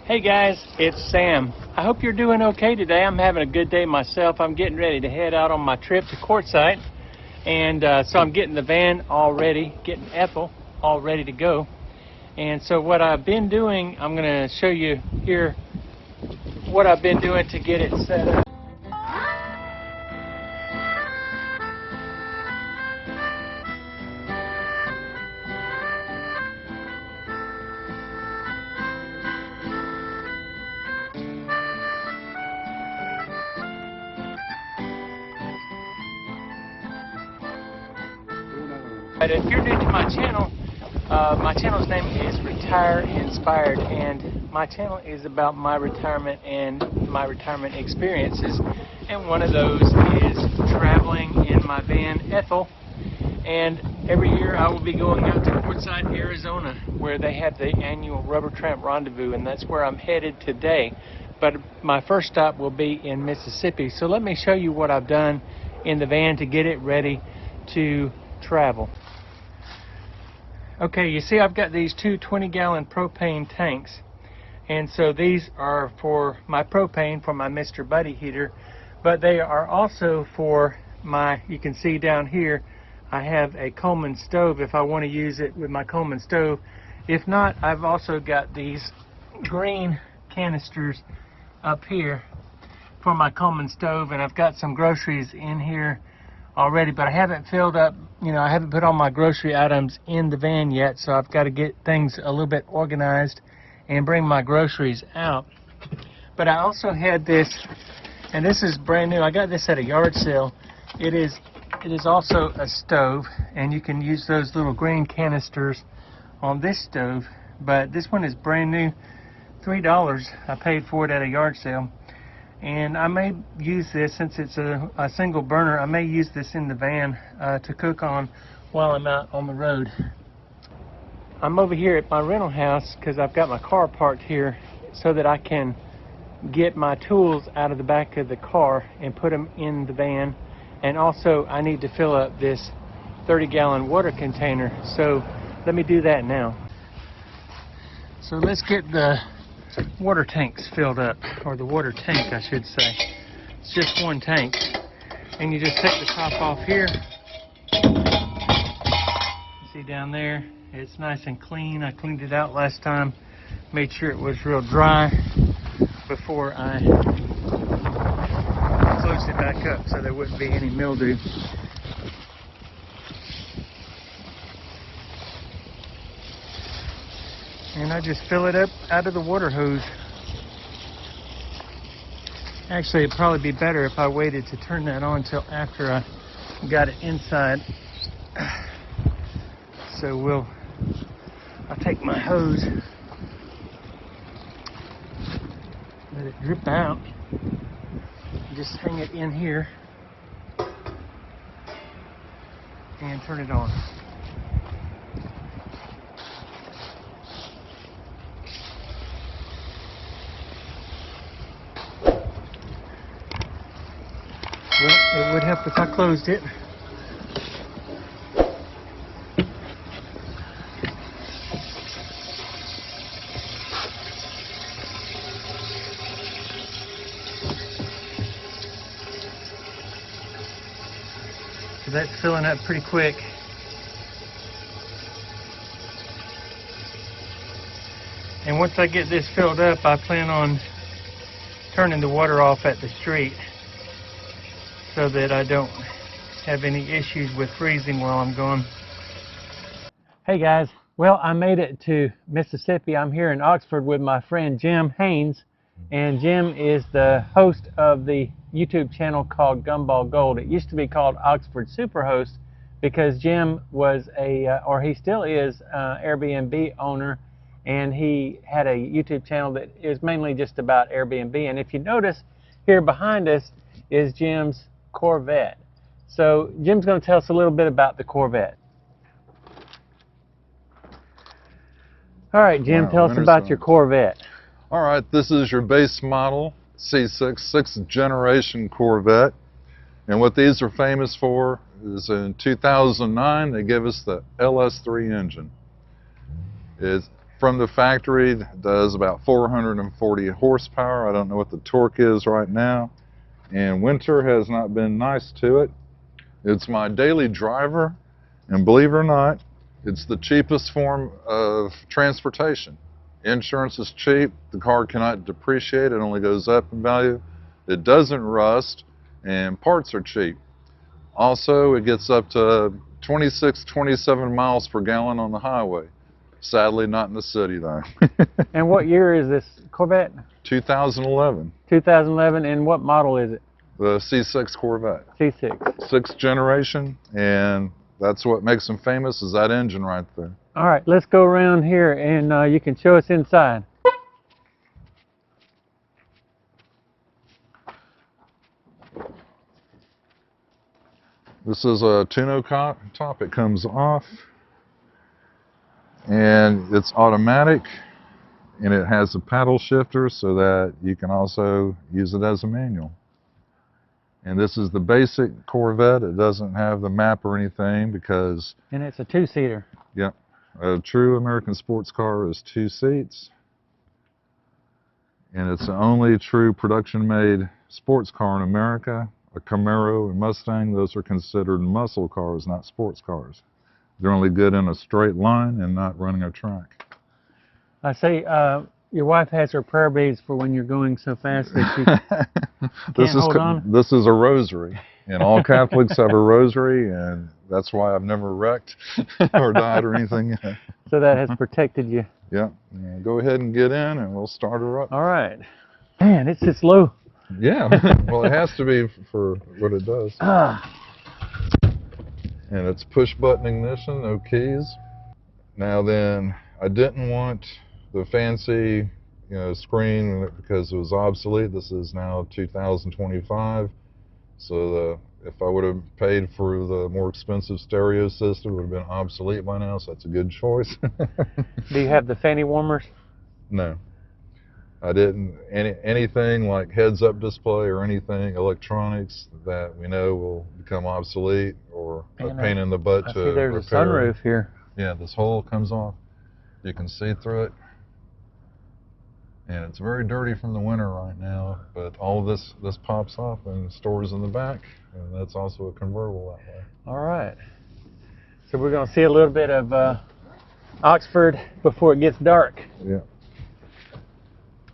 Hey guys, it's Sam. I hope you're doing okay today. I'm having a good day myself. I'm getting ready to head out on my trip to Quartzsite. And so I'm getting the van all ready, getting Ethel all ready to go. And so what I've been doing, I'm going to show you here what I've been doing to get it set up. But if you're new to my channel's name is Retire Inspired, and my channel is about my retirement and my retirement experiences. And one of those is traveling in my van Ethel. And every year I will be going out to Quartzsite, Arizona, where they have the annual Rubber Tramp Rendezvous, and that's where I'm headed today. But my first stop will be in Mississippi. So let me show you what I've done in the van to get it ready to travel. Okay, you see I've got these two 20-gallon propane tanks, and so these are for my propane for my Mr. Buddy heater, but they are also for my, you can see down here, I have a Coleman stove if I want to use it with my Coleman stove. If not, I've also got these green canisters up here for my Coleman stove, and I've got some groceries in here already, but I haven't filled up, I haven't put all my grocery items in the van yet, so I've got to get things a little bit organized and bring my groceries out. But I also had this, and this is brand new. I got this at a yard sale. It is also a stove, and you can use those little green canisters on this stove, but this one is brand new, $3 I paid for it at a yard sale. And I may use this, since it's a single burner, I may use this in the van to cook on while I'm out on the road. I'm over here at my rental house because I've got my car parked here so that I can get my tools out of the back of the car and put them in the van. And also I need to fill up this 30-gallon water container, so let me do that now. So let's get the water tanks filled up, or the water tank I should say. It's just one tank, and you just take the top off here. See down there, it's nice and clean. I cleaned it out last time, made sure it was real dry before I closed it back up so there wouldn't be any mildew. And I just fill it up out of the water hose. Actually, it'd probably be better if I waited to turn that on until after I got it inside. So I'll take my hose, let it drip out, just hang it in here and turn it on. Well, it would help if I closed it. So that's filling up pretty quick. And once I get this filled up, I plan on turning the water off at the street, so that I don't have any issues with freezing while I'm gone. Hey guys, well, I made it to Mississippi. I'm here in Oxford with my friend Jim Haynes, and Jim is the host of the YouTube channel called Gumball Gold. It used to be called Oxford Superhost because Jim was or he still is, Airbnb owner, and he had a YouTube channel that is mainly just about Airbnb. And if you notice, here behind us is Jim's Corvette. So Jim's going to tell us a little bit about the Corvette. All right, Jim, tell us about your Corvette. All right, this is your base model C6, 6th generation Corvette. And what these are famous for is in 2009, they gave us the LS3 engine. It's from the factory. It does about 440 horsepower. I don't know what the torque is right now. And winter has not been nice to it. It's my daily driver, and believe it or not, it's the cheapest form of transportation. Insurance is cheap, the car cannot depreciate, it only goes up in value. It doesn't rust, and parts are cheap. Also, it gets up to 26, 27 miles per gallon on the highway. Sadly, not in the city though. And what year is this Corvette? 2011. 2011, and what model is it? The C6 Corvette. C6. 6th generation, and that's what makes them famous, is that engine right there. All right, let's go around here and you can show us inside. This is a tonneau top. It comes off, and it's automatic, and it has a paddle shifter so that you can also use it as a manual. And this is the basic Corvette. It doesn't have the map or anything because... And it's a two-seater. Yeah. A true American sports car is 2 seats. And it's the only true production-made sports car in America. A Camaro and Mustang, those are considered muscle cars, not sports cars. They're only good in a straight line and not running a track. I see your wife has her prayer beads for when you're going so fast that you can't hold on. This is a rosary, and all Catholics have a rosary, and that's why I've never wrecked or died or anything. So that has protected you. Yeah. Go ahead and get in, and we'll start her up. All right. Man, it's just low. Yeah. Well, it has to be for what it does. And it's push-button ignition, no keys. Now then, I didn't want the fancy, screen because it was obsolete. This is now 2025. So if I would have paid for the more expensive stereo system, it would have been obsolete by now, so that's a good choice. Do you have the fanny warmers? No. I didn't. Anything like heads-up display or anything electronics that we know will become obsolete or a pain in the butt to repair. There's a sunroof here. Yeah, this hole comes off. You can see through it. And it's very dirty from the winter right now, but all of this pops off and stores in the back, and that's also a convertible that way. All right. So we're going to see a little bit of Oxford before it gets dark. Yeah.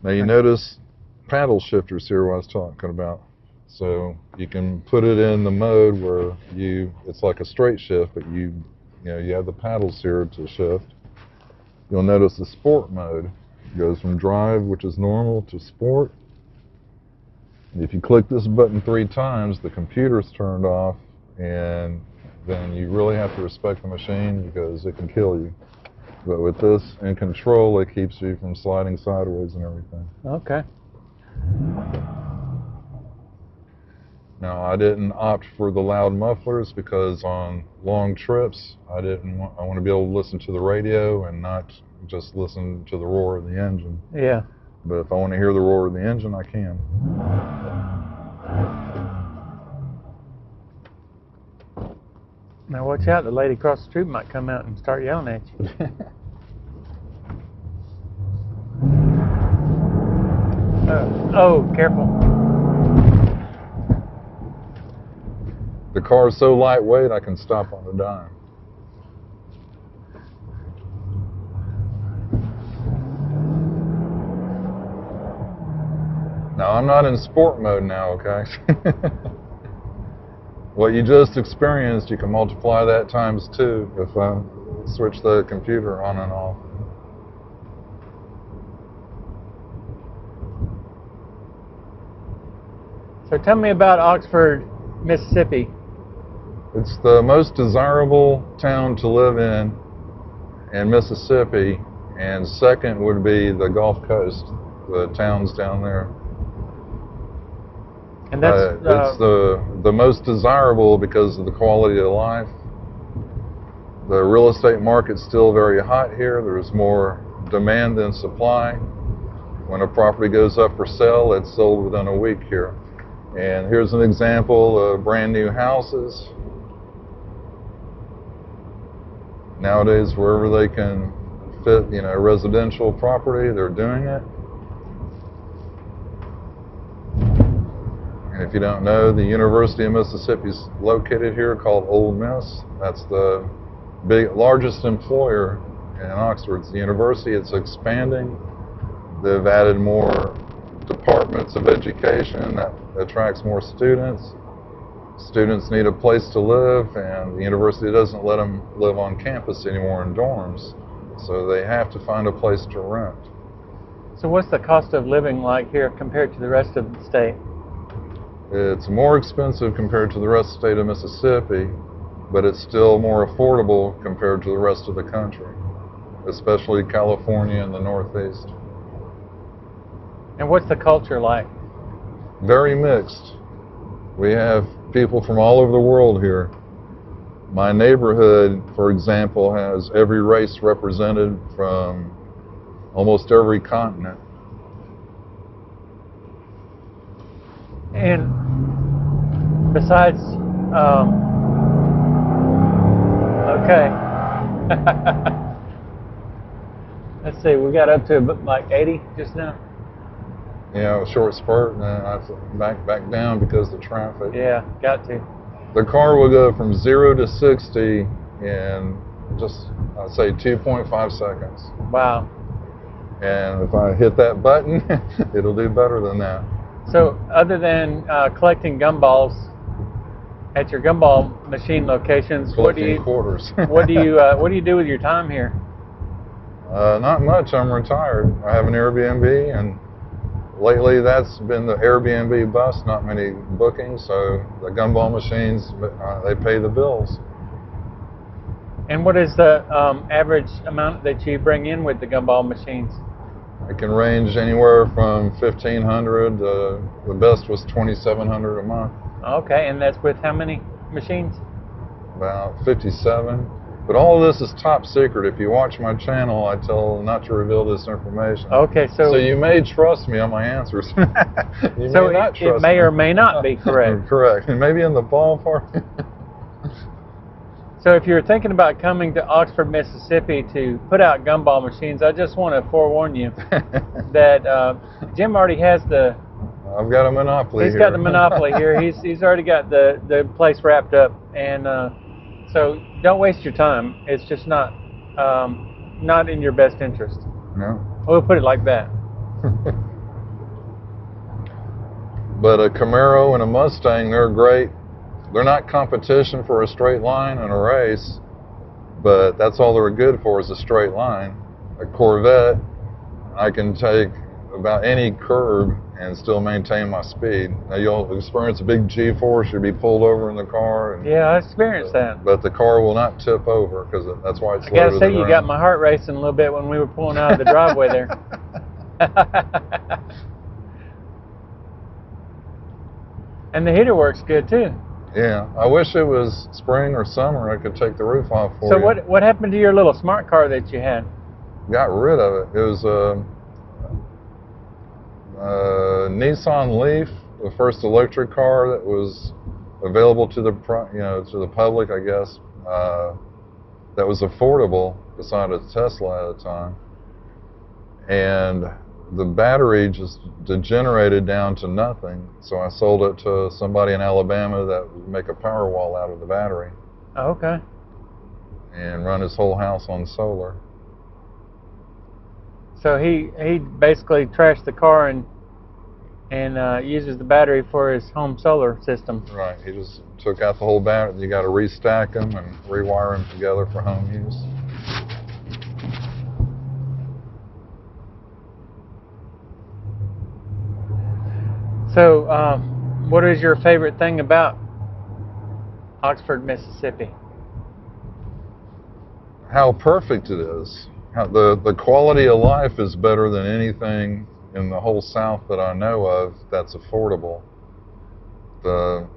Now you notice paddle shifters here what I was talking about. So you can put it in the mode where it's like a straight shift, but you have the paddles here to shift. You'll notice the sport mode goes from drive, which is normal, to sport. And if you click this button 3 times, the computer's turned off, and then you really have to respect the machine because it can kill you. But with this in control, it keeps you from sliding sideways and everything. Okay. Now, I didn't opt for the loud mufflers because on long trips, I want to be able to listen to the radio and not just listen to the roar of the engine. Yeah. But if I want to hear the roar of the engine, I can. Now watch out, the lady across the street might come out and start yelling at you. Oh, careful. The car is so lightweight, I can stop on a dime. Now, I'm not in sport mode now, okay? What you just experienced, you can multiply that times 2 if I switch the computer on and off. So tell me about Oxford, Mississippi. It's the most desirable town to live in Mississippi, and second would be the Gulf Coast, the towns down there. And that's it's the most desirable because of the quality of life. The real estate market's still very hot here. There's more demand than supply. When a property goes up for sale, it's sold within a week here. And here's an example of brand new houses. Nowadays, wherever they can fit, you know, residential property, they're doing it. And if you don't know, the University of Mississippi is located here, called Ole Miss. That's the largest employer in Oxford. It's the university. It's expanding. They've added more departments of education that attracts more students. Students need a place to live, and the university doesn't let them live on campus anymore in dorms, so they have to find a place to rent. So what's the cost of living like here compared to the rest of the state? It's more expensive compared to the rest of the state of Mississippi, but it's still more affordable compared to the rest of the country, especially California and the Northeast. And what's the culture like? Very mixed. We have people from all over the world here. My neighborhood, for example, has every race represented from almost every continent. And besides, okay. Let's see, we got up to like 80 just now. You know, a short spurt, and then I back down because of the traffic. Yeah, got to. The car will go from 0 to 60 in just, I'd say, 2.5 seconds. Wow. And if I hit that button, it'll do better than that. So, other than collecting gumballs at your gumball machine locations, Collecting quarters. what do you do with your time here? Not much. I'm retired. I have an Airbnb, and lately that's been the Airbnb bust. Not many bookings, so the gumball machines, they pay the bills. And what is the average amount that you bring in with the gumball machines? It can range anywhere from $1,500. The best was $2,700 a month. Okay, and that's with how many machines? About 57. But all of this is top secret. If you watch my channel, I tell not to reveal this information. Okay, so you may trust me on my answers. You so may not trust it may me. or may not be correct. Correct. And maybe in the ballpark. So if you're thinking about coming to Oxford, Mississippi to put out gumball machines, I just want to forewarn you that Jim already has the... I've got a monopoly here. He's got the monopoly here. He's already got the place wrapped up. And so don't waste your time. It's just not in your best interest. No. We'll put it like that. But a Camaro and a Mustang, they're great. They're not competition for a straight line in a race, but that's all they're good for is a straight line. A Corvette, I can take about any curb and still maintain my speed. Now you'll experience a big G-force, you'll be pulled over in the car. And, yeah, I experienced that. But the car will not tip over because that's why it's I gotta say, you got my heart racing a little bit when we were pulling out of the driveway there. And the heater works good too. Yeah, I wish it was spring or summer. I could take the roof off for you. So what happened to your little smart car that you had? Got rid of it. It was a Nissan Leaf, the first electric car that was available to the to the public, I guess. That was affordable, beside a Tesla at the time. And the battery just degenerated down to nothing, so I sold it to somebody in Alabama that would make a power wall out of the battery. Oh, okay. And run his whole house on solar. So he basically trashed the car and uses the battery for his home solar system. Right, he just took out the whole battery. You got to restack them and rewire them together for home use. So, what is your favorite thing about Oxford, Mississippi? How perfect it is. How the quality of life is better than anything in the whole South that I know of that's affordable. The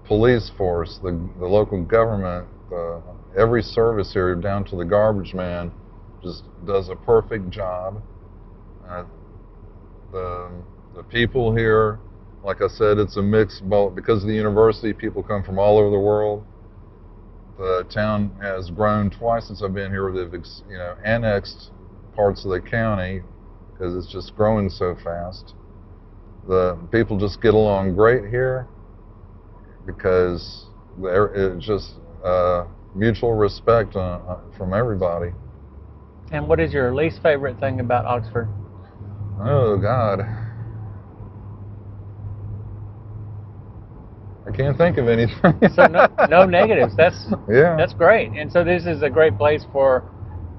police force, the local government, every service here, down to the garbage man, just does a perfect job. The people here, like I said, it's a mixed boat. Because of the university, people come from all over the world. The town has grown twice since I've been here. They've annexed parts of the county because it's just growing so fast. The people just get along great here because it's just mutual respect from everybody. And what is your least favorite thing about Oxford? Oh, God. I can't think of anything. So no negatives. That's great. And so this is a great place for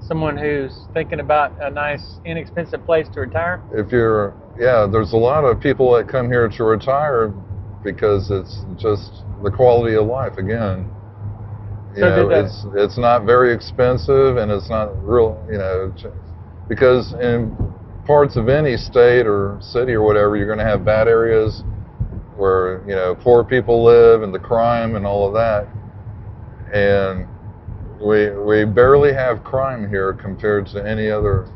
someone who's thinking about a nice, inexpensive place to retire. There's a lot of people that come here to retire because it's just the quality of life again. It's not very expensive, and it's not real, because in parts of any state or city or whatever, you're going to have bad areas where, poor people live and the crime and all of that. And we barely have crime here compared to any other,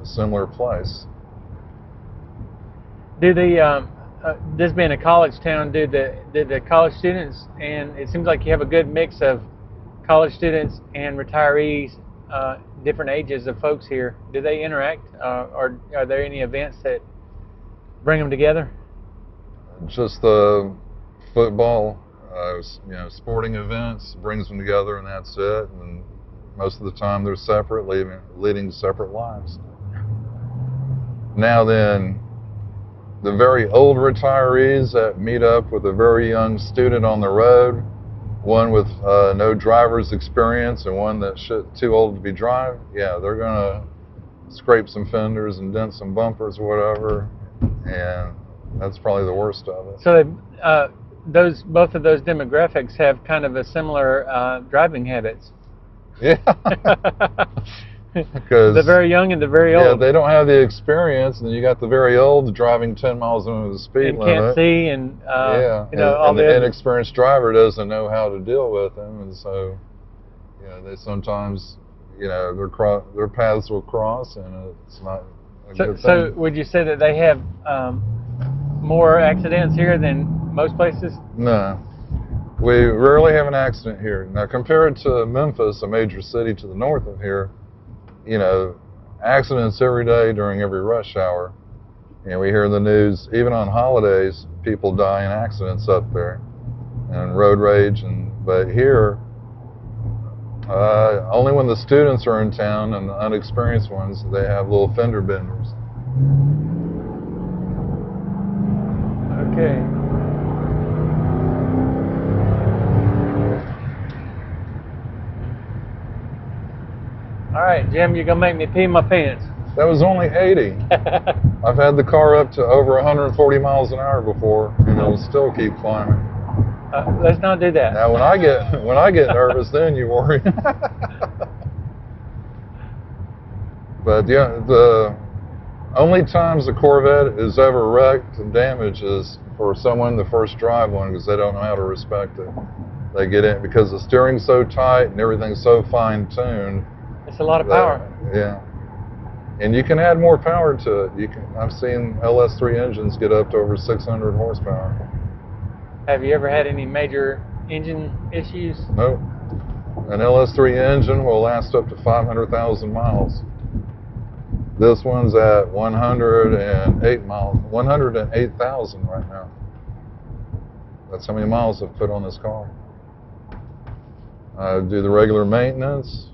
similar place. Do this being a college town, do the college students, and it seems like you have a good mix of college students and retirees, different ages of folks here. Do they interact, or are there any events that bring them together? Just the football, sporting events brings them together, and that's it. And most of the time they're separate, leading separate lives. Now then, the very old retirees that meet up with a very young student on the road, one with no driver's experience and one that's too old to be driving, they're going to scrape some fenders and dent some bumpers or whatever, and that's probably the worst of it. So both of those demographics have kind of a similar driving habits. Yeah. The very young and the very old. Yeah, they don't have the experience, and then you got the very old driving 10 miles under the speed limit. Can't see, and and the inexperienced driver doesn't know how to deal with them, and so they sometimes their paths will cross, and it's not a good thing. So would you say that they have more accidents here than most places? No. We rarely have an accident here. Now, compared to Memphis, a major city to the north of here, accidents every day during every rush hour. We hear in the news, even on holidays, people die in accidents up there, and road rage. But here, only when the students are in town and the unexperienced ones, they have little fender benders. Okay. All right, Jim, you're going to make me pee my pants. That was only 80. I've had the car up to over 140 miles an hour before, and it'll still keep climbing. Let's not do that. Now, when I get nervous, then you worry. But the only times the Corvette is ever wrecked and damaged is for someone to first drive one because they don't know how to respect it. They get in because the steering's so tight and everything's so fine-tuned. It's a lot of power. Yeah. And you can add more power to it. I've seen LS3 engines get up to over 600 horsepower. Have you ever had any major engine issues? Nope. An LS3 engine will last up to 500,000 miles. This one's at 108,000 right now. That's how many miles I've put on this car. I do the regular maintenance.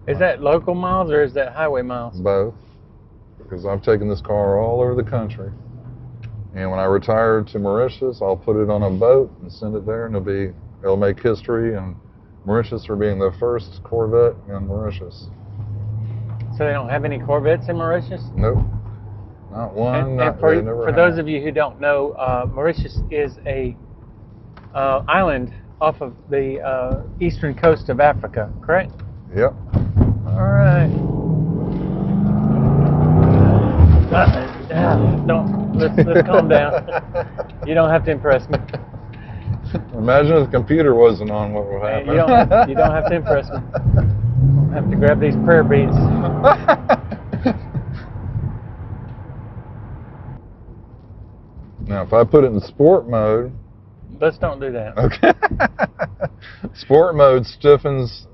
Is that local miles or is that highway miles? Both, because I've taken this car all over the country. And when I retire to Mauritius, I'll put it on a boat and send it there, and it'll make history in Mauritius for being the first Corvette in Mauritius. So they don't have any Corvettes in Mauritius? Nope, not one. And for those of you who don't know, Mauritius is a island off of the eastern coast of Africa, correct? Yep. All right. Let's calm down. You don't have to impress me. Imagine if the computer wasn't on, what would happen? You don't have to impress me. I have to grab these prayer beads. Now, if I put it in sport mode. Let's don't do that. Okay. Sport mode stiffens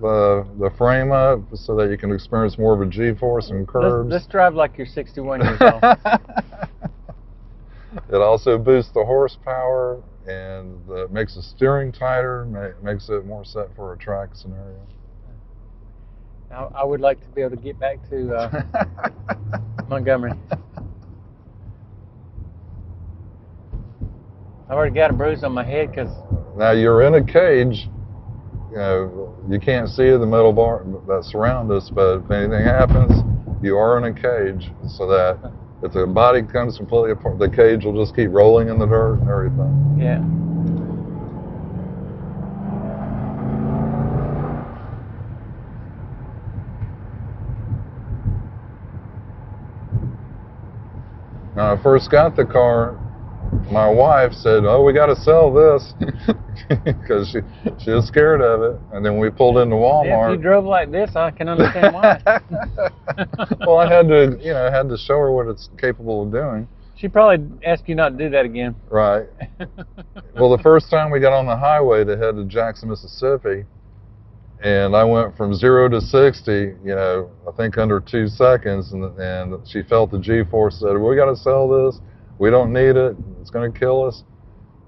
the frame up so that you can experience more of a G-force and curves. Let's drive like you're 61 years old. It also boosts the horsepower and makes the steering tighter, makes it more set for a track scenario. Now, I would like to be able to get back to Montgomery. I've already got a bruise on my head because... Now you're in a cage. You know, you can't see the metal bar that surround us, but if anything happens, you are in a cage, so that if the body comes completely apart, the cage will just keep rolling in the dirt and everything. Yeah. When I first got the car, my wife said, "Oh, we got to sell this," because she was scared of it. And then we pulled into Walmart. If you drove like this, I can understand why. Well, I had to, had to show her what it's capable of doing. She probably asked you not to do that again. Right. Well, the first time we got on the highway to head to Jackson, Mississippi, and I went from 0 to 60, I think under 2 seconds, and she felt the G-force, said, "We got to sell this. We don't need it. It's going to kill us."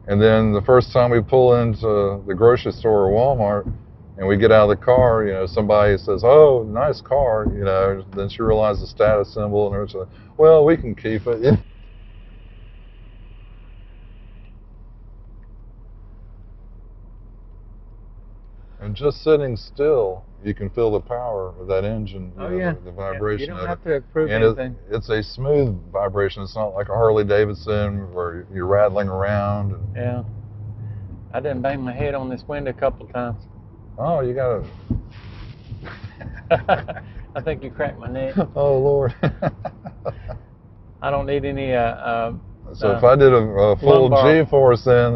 And then the first time we pull into the grocery store or Walmart and we get out of the car, somebody says, "Oh, nice car," then she realized the status symbol and everything. Well, we can keep it. And just sitting still, you can feel the power of that engine, the vibration. You don't have to prove and anything. It's a smooth vibration. It's not like a Harley Davidson where you're rattling around. Yeah. I done banged my head on this window a couple times. Oh, you got I think you cracked my neck. Oh, Lord. I don't need any... so if I did a full lumbar. G-force then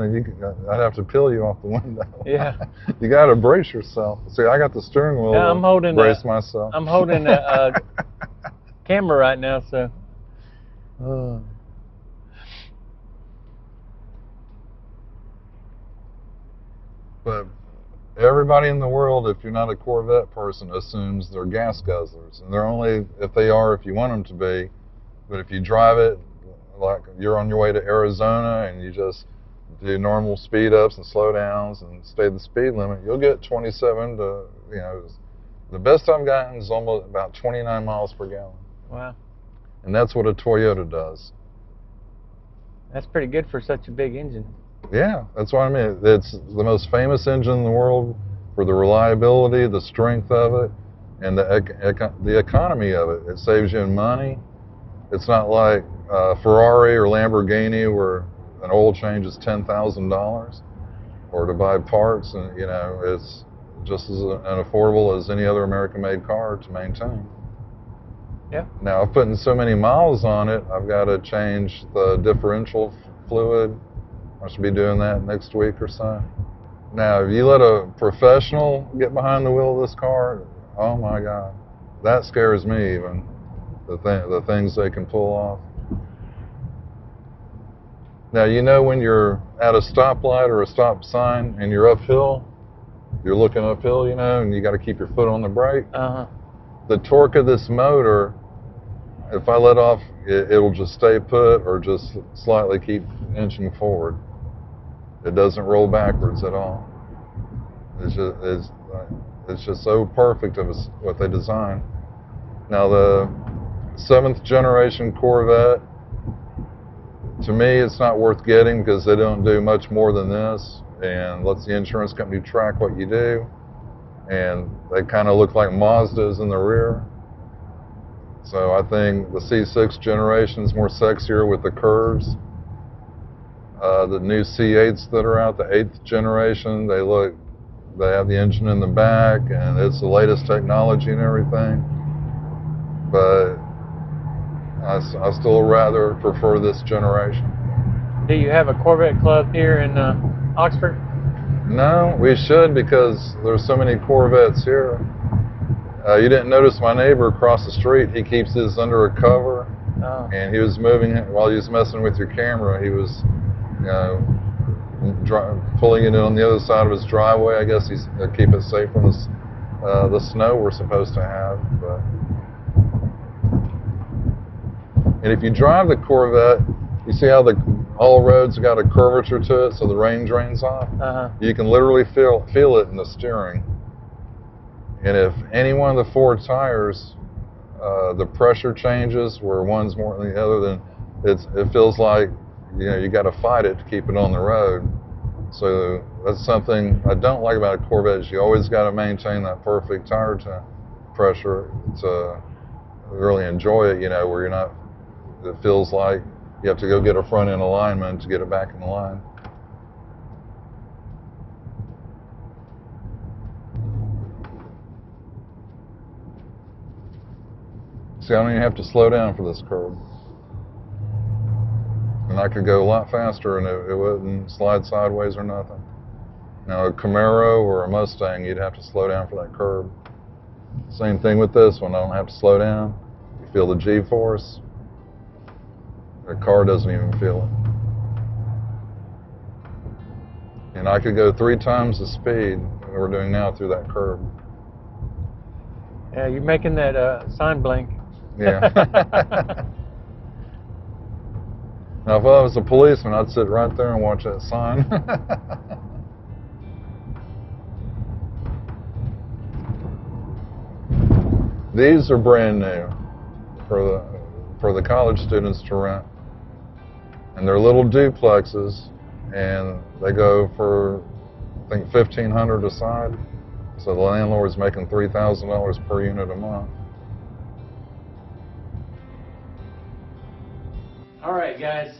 I'd have to peel you off the window. Yeah. You got to brace yourself. See, I got the steering wheel I'm holding brace myself. I'm holding a camera right now, so... But everybody in the world, if you're not a Corvette person, assumes they're gas guzzlers. And they're only, if they are, if you want them to be. But if you drive it, like you're on your way to Arizona and you just do normal speed ups and slow downs and stay the speed limit, you'll get 27 to, the best I've gotten is almost about 29 miles per gallon. Wow. And that's what a Toyota does. That's pretty good for such a big engine. Yeah, that's what I mean. It's the most famous engine in the world for the reliability, the strength of it, and the economy of it. It saves you money. It's not like Ferrari or Lamborghini where an oil change is $10,000, or to buy parts, and it's just as unaffordable as any other American-made car to maintain. Yeah. Now, I've put in so many miles on it, I've got to change the differential fluid. I should be doing that next week or so. Now, if you let a professional get behind the wheel of this car, oh my God, that scares me even. The things they can pull off. Now, when you're at a stoplight or a stop sign and you're uphill, you're looking uphill, and you got to keep your foot on the brake. The torque of this motor, if I let off, it'll just stay put or just slightly keep inching forward. It doesn't roll backwards at all. It's just so perfect of what they designed. Now the 7th generation Corvette, to me, it's not worth getting because they don't do much more than this and lets the insurance company track what you do. And they kind of look like Mazdas in the rear. So I think the C6 generation is more sexier with the curves. The new C8s that are out, the 8th generation, they have the engine in the back and it's the latest technology and everything. But I still rather prefer this generation. Do you have a Corvette club here in Oxford? No, we should, because there's so many Corvettes here. You didn't notice my neighbor across the street. He keeps his under a cover, and he was moving it while he was messing with your camera. He was, pulling it in on the other side of his driveway. I guess he's keep it safe the snow we're supposed to have. But and if you drive the Corvette, you see how all roads got a curvature to it, so the rain drains off. You can literally feel it in the steering. And if any one of the four tires, the pressure changes where one's more than the other, then it feels like you got to fight it to keep it on the road. So that's something I don't like about a Corvette, is you always got to maintain that perfect tire pressure to really enjoy it, where you're not, it feels like you have to go get a front end alignment to get it back in the line. See, I don't even have to slow down for this curve. And I could go a lot faster and it wouldn't slide sideways or nothing. Now a Camaro or a Mustang, you'd have to slow down for that curve. Same thing with this one, I don't have to slow down. You feel the G-force. The car doesn't even feel it. And I could go 3 times the speed that we're doing now through that curve. Yeah, you're making that sign blink. Yeah. Now, if I was a policeman, I'd sit right there and watch that sign. These are brand new for the college students to rent, and they're little duplexes, and they go for I think $1,500 a side. So the landlord's making $3,000 per unit a month. All right, guys,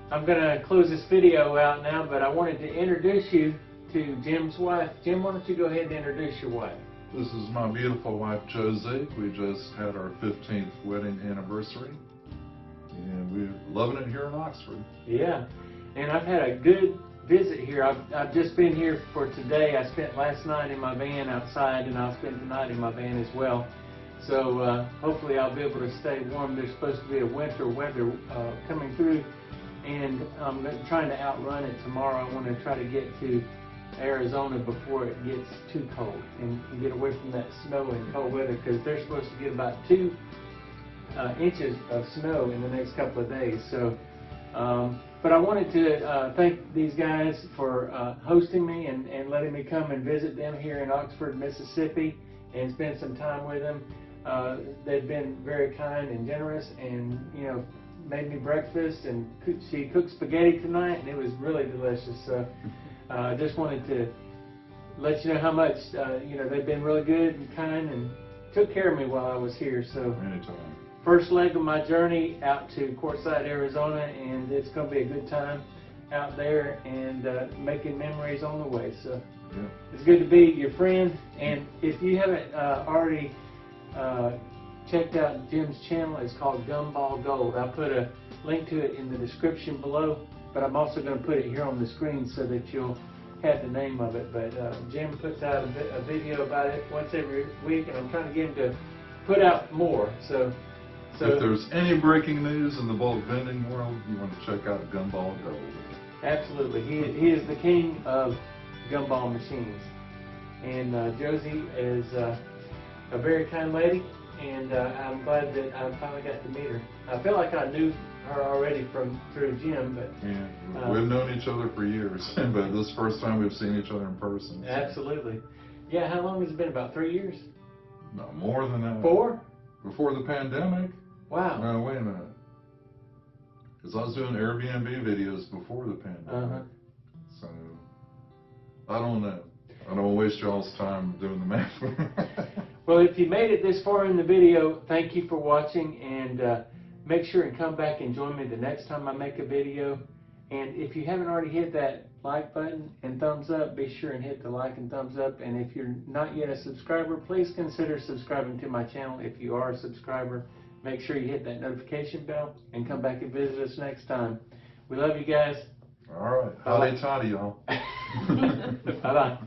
I'm going to close this video out now, but I wanted to introduce you to Jim's wife. Jim, why don't you go ahead and introduce your wife? This is my beautiful wife, Josie. We just had our 15th wedding anniversary, and we're loving it here in Oxford. Yeah, and I've had a good visit here. I've just been here for today. I spent last night in my van outside, and I'll spend tonight in my van as well. So hopefully I'll be able to stay warm. There's supposed to be a winter weather coming through, and I'm trying to outrun it tomorrow. I want to try to get to Arizona before it gets too cold and get away from that snow and cold weather, because they're supposed to get about 2 inches of snow in the next couple of days. So, but I wanted to thank these guys for hosting me and letting me come and visit them here in Oxford, Mississippi, and spend some time with them. They've been very kind and generous, and made me breakfast, and she cooked spaghetti tonight, and it was really delicious. So I just wanted to let you know how much they've been really good and kind and took care of me while I was here. So Anytime. First leg of my journey out to Quartzsite, Arizona, and it's going to be a good time out there and making memories on the way. So yeah. It's good to be your friend. And if you haven't already checked out Jim's channel, it's called Gumball Gold. I'll put a link to it in the description below, but I'm also going to put it here on the screen so that you'll have the name of it. But Jim puts out a video about it once every week, and I'm trying to get him to put out more. So if there's any breaking news in the bulk vending world, you want to check out Gumball Gold. Absolutely. He is the king of gumball machines. And Josie is a very kind lady, and I'm glad that I finally got to meet her. I feel like I knew her already through Jim, but yeah, we've known each other for years, but this is the first time we've seen each other in person. So. Absolutely. Yeah, how long has it been? About 3 years? No, more than that. 4? Before the pandemic. Wow. No, wait a minute. Because I was doing Airbnb videos before the pandemic. So, I don't know. I don't want to waste y'all's time doing the math. Well, if you made it this far in the video, thank you for watching, and make sure and come back and join me the next time I make a video. And if you haven't already hit that like button and thumbs up, be sure and hit the like and thumbs up. And if you're not yet a subscriber, please consider subscribing to my channel. If you are a subscriber, make sure you hit that notification bell and come back and visit us next time. We love you guys. All right. Howdy toddy, y'all. Bye-bye.